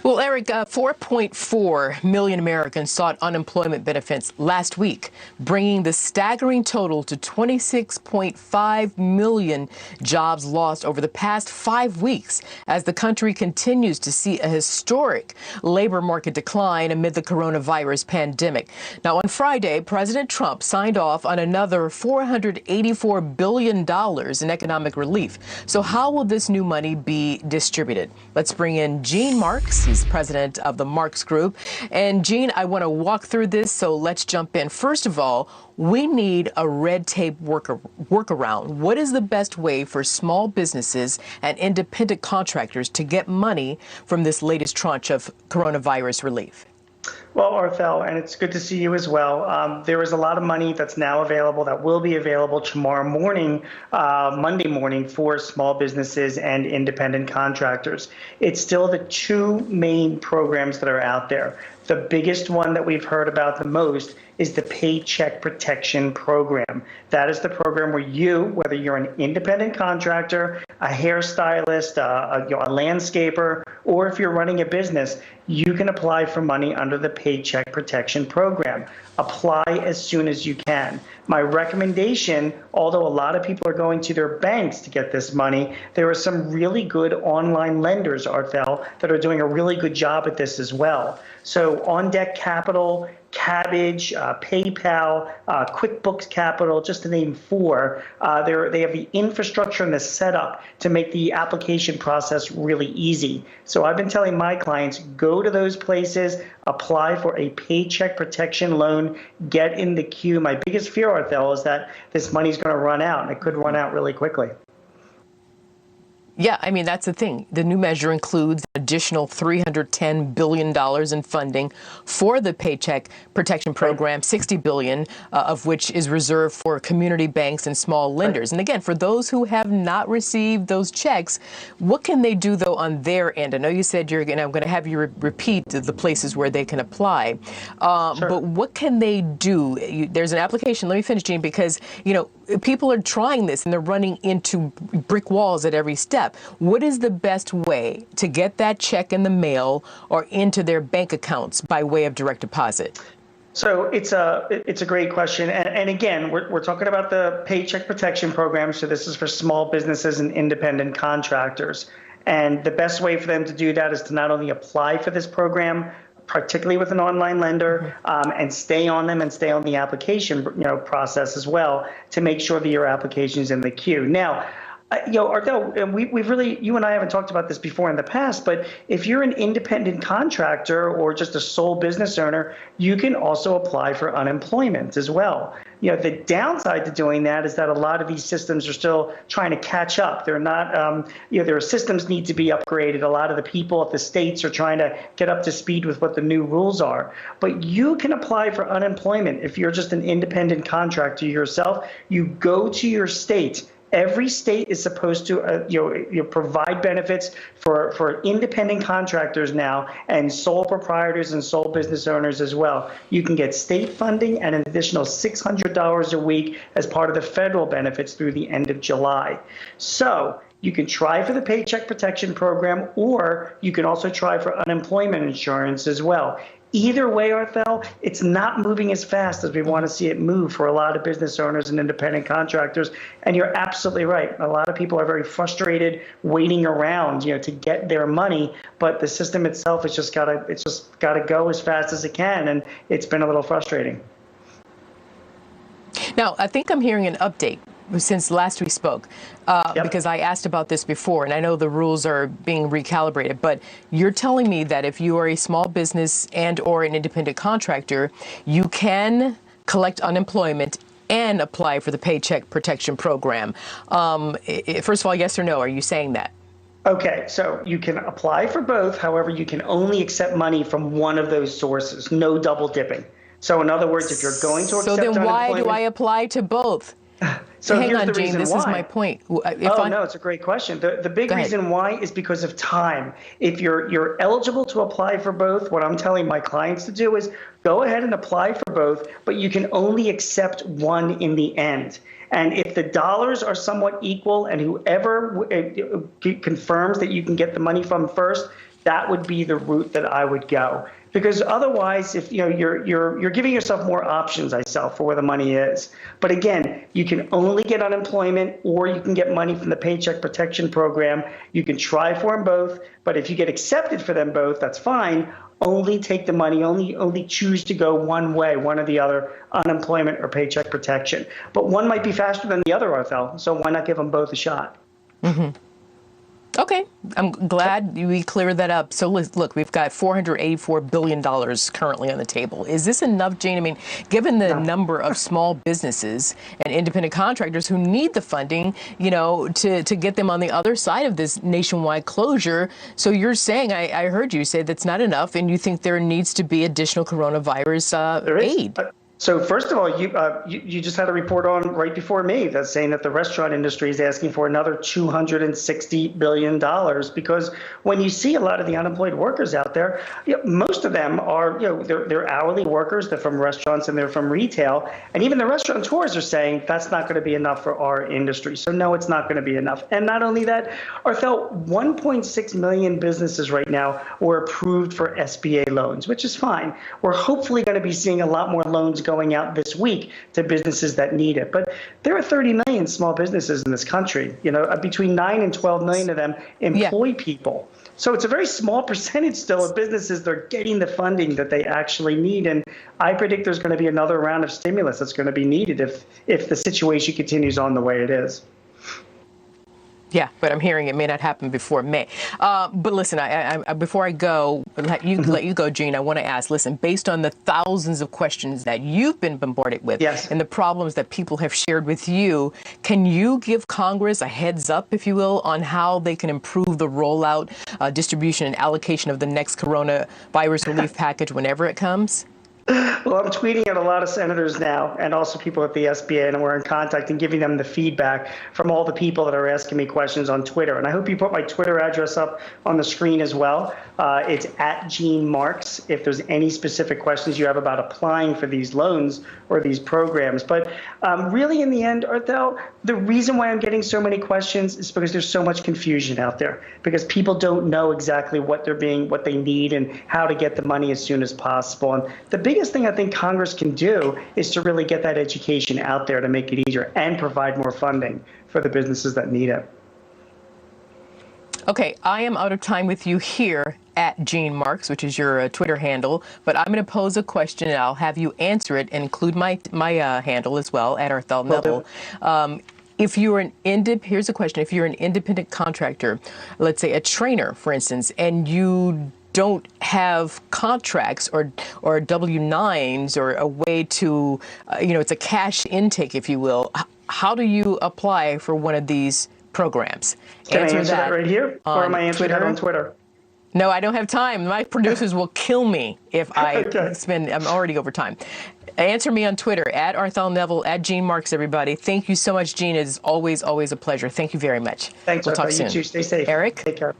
Well, Eric, 4.4 million Americans sought unemployment benefits last week, bringing the staggering total to 26.5 million jobs lost over the past 5 weeks as the country continues to see a historic labor market decline amid the coronavirus pandemic. Now, on Friday, President Trump signed off on another $484 billion in economic relief. So how will this new money be distributed? Let's bring in Gene Marks. He's president of the Marks Group. And Gene, I want to walk through this, so let's jump in. First of all, we need a red tape workaround. What is the best way for small businesses and independent contractors to get money from this latest tranche of coronavirus relief? Well, Arthel, and it's good to see you as well. There is a lot of money that's now available that will be available tomorrow morning, Monday morning, for small businesses and independent contractors. It's still the two main programs that are out there. The biggest one that we've heard about the most is the Paycheck Protection Program. That is the program where you, whether you're an independent contractor, a hairstylist, a landscaper, or if you're running a business, you can apply for money under the Paycheck Protection Program. Apply as soon as you can. My recommendation, although a lot of people are going to their banks to get this money, there are some really good online lenders, Arthel, that are doing a really good job at this as well. So On Deck Capital, Kabbage, PayPal, QuickBooks Capital, just to name four, they have the infrastructure and the setup to make the application process really easy. So I've been telling my clients, go to those places, apply for a paycheck protection loan, get in the queue. My biggest fear, Arthel, is that this money's going to run out, and it could run out really quickly. Yeah, I mean, that's the thing. The new measure includes an additional $310 billion in funding for the Paycheck Protection Program, $60 billion of which is reserved for community banks and small lenders. And again, for those who have not received those checks, what can they do, though, on their end? I know you said I'm going to have you repeat the places where they can apply. Sure. But what can they do? There's an application. Let me finish, Gene, because, people are trying this and they're running into brick walls at every step. What is the best way to get that check in the mail or into their bank accounts by way of direct deposit? So it's a great question. And again, we're talking about the Paycheck Protection Program. So this is for small businesses and independent contractors. And the best way for them to do that is to not only apply for this program, particularly with an online lender, and stay on them and stay on the application process as well to make sure that your application is in the queue. Now, Arthel, we've really, you and I haven't talked about this before in the past, but if you're an independent contractor or just a sole business owner, you can also apply for unemployment as well. The downside to doing that is that a lot of these systems are still trying to catch up. They're not, their systems need to be upgraded. A lot of the people at the states are trying to get up to speed with what the new rules are. But you can apply for unemployment if you're just an independent contractor yourself. You go to your state. Every state is supposed to provide benefits for independent contractors now, and sole proprietors and sole business owners as well. You can get state funding and an additional $600 a week as part of the federal benefits through the end of July. So you can try for the Paycheck Protection Program, or you can also try for unemployment insurance as well. Either way, Arthel, it's not moving as fast as we want to see it move for a lot of business owners and independent contractors. And you're absolutely right. A lot of people are very frustrated waiting around, to get their money. But the system itself has just got to go as fast as it can, and it's been a little frustrating. Now, I think I'm hearing an update since last we spoke, because I asked about this before, and I know the rules are being recalibrated, but you're telling me that if you are a small business and or an independent contractor, you can collect unemployment and apply for the Paycheck Protection Program. First of all, yes or no, are you saying that? Okay, so you can apply for both. However, you can only accept money from one of those sources, no double dipping. So in other words, if you're going to accept unemployment... So then why do I apply to both? So hang here's on, the Gene, reason this why. is my point. No, it's a great question. The big reason why is because of time. If you're eligible to apply for both, what I'm telling my clients to do is go ahead and apply for both, but you can only accept one in the end. And if the dollars are somewhat equal and whoever confirms that you can get the money from first, that would be the route that I would go. Because otherwise, if you're giving yourself more options, for where the money is. But again, you can only get unemployment, or you can get money from the Paycheck Protection Program. You can try for them both, but if you get accepted for them both, that's fine. Only take the money. Only choose to go one way, one or the other, unemployment or paycheck protection. But one might be faster than the other, Arthel. So why not give them both a shot? Mm-hmm. Okay, I'm glad we cleared that up. So look, we've got $484 billion currently on the table. Is this enough, Gene? I mean, given the number of small businesses and independent contractors who need the funding, to get them on the other side of this nationwide closure. So you're saying, I heard you say that's not enough, and you think there needs to be additional coronavirus aid. So first of all, you just had a report on right before me that's saying that the restaurant industry is asking for another $260 billion, because when you see a lot of the unemployed workers out there, most of them are, they're hourly workers. They're from restaurants and they're from retail. And even the restaurateurs are saying that's not going to be enough for our industry. So no, it's not going to be enough. And not only that, Arthel, 1.6 million businesses right now were approved for SBA loans, which is fine. We're hopefully going to be seeing a lot more loans going out this week to businesses that need it. But there are 30 million small businesses in this country. Between 9 and 12 million of them employ people. So it's a very small percentage still of businesses that are getting the funding that they actually need. And I predict there's going to be another round of stimulus that's going to be needed if the situation continues on the way it is. Yeah, but I'm hearing it may not happen before May. But listen, before I go, let you go, Gene, I want to ask, listen, based on the thousands of questions that you've been bombarded with, yes, and the problems that people have shared with you, can you give Congress a heads up, if you will, on how they can improve the rollout, distribution, and allocation of the next coronavirus relief package whenever it comes? Well, I'm tweeting at a lot of senators now, and also people at the SBA, and we're in contact and giving them the feedback from all the people that are asking me questions on Twitter. And I hope you put my Twitter address up on the screen as well. It's at Gene Marks if there's any specific questions you have about applying for these loans or these programs. But really, in the end, Arthel, the reason why I'm getting so many questions is because there's so much confusion out there, because people don't know exactly what they need and how to get the money as soon as possible. And the biggest thing I think Congress can do is to really get that education out there to make it easier and provide more funding for the businesses that need it. Okay, I am out of time with you here at Gene Marks, which is your Twitter handle, but I'm going to pose a question and I'll have you answer it and include my handle as well, at Arthel Neville. If you're here's a question. If you're an independent contractor, let's say a trainer, for instance, and you don't have contracts or W-9s or a way to, it's a cash intake, if you will, how do you apply for one of these programs? Can I answer that right here? Or am I answering that on Twitter? No, I don't have time. My producers will kill me if I I'm already over time. Answer me on Twitter, at Arthel Neville, at Gene Marks, everybody. Thank you so much, Gene. It is always, always a pleasure. Thank you very much. Thanks, we'll talk soon. You too. Stay safe. Eric? Take care.